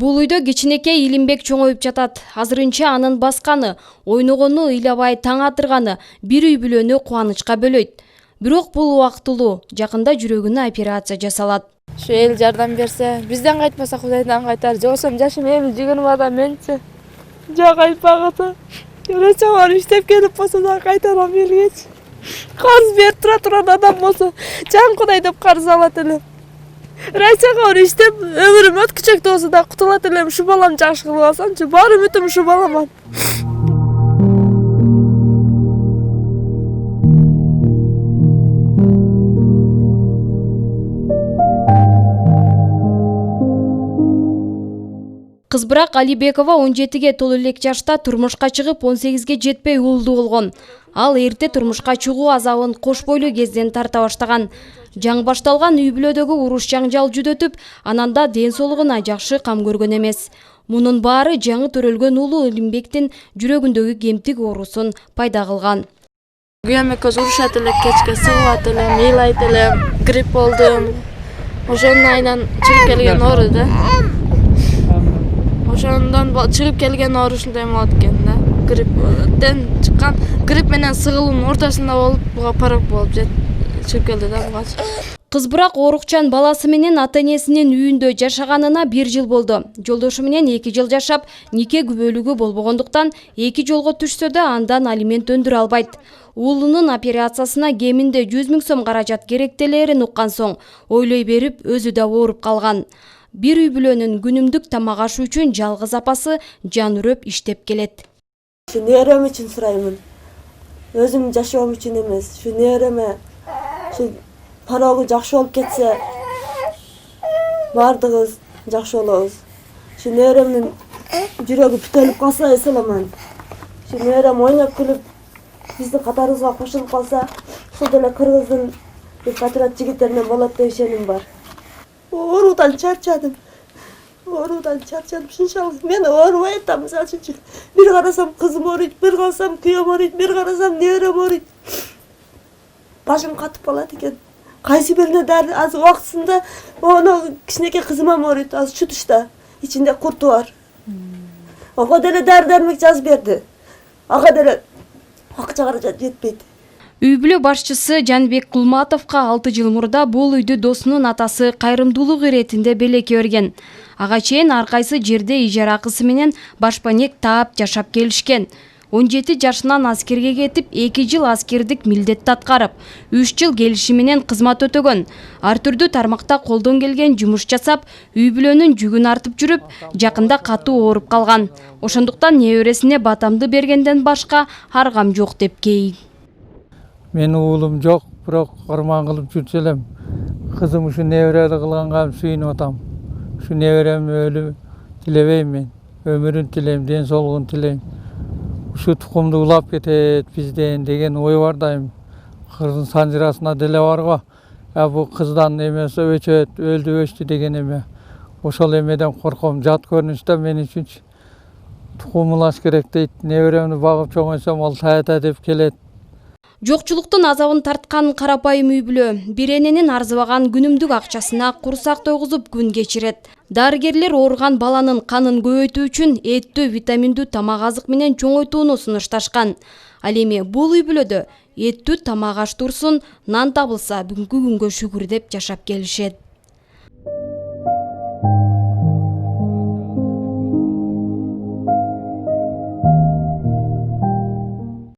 Бул үйдө кичинекей Илимбек чоңоюп жатат. Азырынча анын басканы, ойногону ыйлабай таң атырганы бир үй бүлөнү кубанычка бөлөйт. Бирок бул убактылуу, жакында жүрөгүнө операция жасалат. Şu el жардам берсе, бизден кайтпаса Кудайдан кайтар. Же болсом жашым эми 20 адам менчи. Жок айтпагыты. Келече бар иштеп келип болсо да кайтарам элгечи. Карыз берип тура адам болсо, жан Кудай деп карыз алат элем. Райчага бар иштеп өмүрүм өткүчөк болсо да кутулат элем. Ушу балам жакшы кылып алсамчы, бар үмүтүм ушу баламан. Кызбырак Алибекова 17-ге толуу элек жашта турмушка чыгып 18-ге жетпей уулду болгон. Ал эрте турмушка чыгуу азабын кош бойлуу кезден тарта баштаган. Жаң башталган үй бүлөдөгү уруш жаңжал жүдөтүп, анан да ден соолугуна жакшы кам көргөн эмес. Мунун баары жаңы төрөлгөн уулу Илимбектин жүрөгүндөгү кемтик оорусун пайда кылган. Күйөмө көз урушат элек, кечке сыгылат элем, ыйлайт элем, грипп болдум. Ошонун айынан чыгып келген оору да. Ошондон чыгып келген оору ушундай болот экен да. Грипптен чыккан, грипп менен сыгылуунун ортосунда болуп, буга порок болуп чыгып келди да буга. Кызбырак оорукчан баласы менен ата-энесинин үйүндө жашаганына 1 жыл болду. Жолдошу менен 2 жыл жашап, нике күбөлүгү болбогондуктан 2 жолго түшсө да андан алимент өндүрө албайт. Уулунун операциясына кеминде 100 000 сом каражат керектелерин уккан соң, ойлой берип өзү да ооруп калган. Бир үй бүлөнүн күнүмдүк тамак ашы үчүн жалгыз апасы жан үрөп иштеп келет. Şu нерем үчүн сураймын. Өзүм жашоом үчүн эмес. Şu нереме şu парогу жакшы болуп кетсе, бардыгыбыз жакшы болобуз. Şu неремдин жүрөгү бүтөлүп калса эселаман. Şu нерем ойноп күлүп биздин катарыбызга кошулуп калса, ошол деле кыргыздын бир патриот жигиттеринен болот деп ишеним бар. Оорудан чарчадым. Шыншалык мен оорубай атам, мисалы үчүн. Бир карасам кызым ооруйт, бир карасам күйөөм ооруйт, бир карасам нерем ооруйт. Башым катып калат экен. Кайсы бирине дары азыр убактысында оно кичинекей кызымам ооруйт, азыр чутушта. Ичинде курту бар. Ага деле дары-дармек жазып берди. Ага деле акча каражат жетпейт. Үй бүлө башчысы Жанбек Кулматовго 6 жыл мурда бул үйдү досунун атасы кайрымдуулук иретинде белекке берген. Ага чейин ар кайсы жерде ижара акысы менен башпанек таап жашап келишкен. 17 жашынан аскерге кетип, 2 жыл аскердик милдетти аткарып, 3 жыл келишим менен кызмат өтөгөн. Ар түрдүү тармакта колдон келген жумуш жасап, үй бүлөнүн жүгүн артып жүрүп, жакында катуу ооруп калган. Ошондуктан небересине батамды бергенден башка аргам жок деп кейин. Мен уулум жок, бирок арман кылып жүрчү элем. Кызым ушу неберели кылганга сүйүнүп атам. Ушу неберем өлү тилебейм мен. Өмүрүн тилейм, ден соолугун тилейм. Ушу тукумду улап кетет бизден деген ой бар дайым. Кыздын санжырасына деле бар го. Бул кыздан эмеси өчөт, өлдү өчтү деген эме. Ошол эмеден корком. Жат көрүнүштө мен үчүн тукум улаш керек дейт. Неберемди багып чоңойсом, ал тата деп келет. Жокчулуктун азабын тарткан карапайым үй бүлө бир эненин арзыбаган күнүмдүк акчасына курсак тойгузуп күн кечирет. Дарыгерлер ооруган баланын канын көбөйтүү үчүн эттүү, витаминдүү тамак азык менен чоңойтууну сунушташкан. Ал эми бул үй бүлөдө эттүү тамак аш турсун, нан табылса бүгүнкү күнгө шүгүр деп жашап келишет.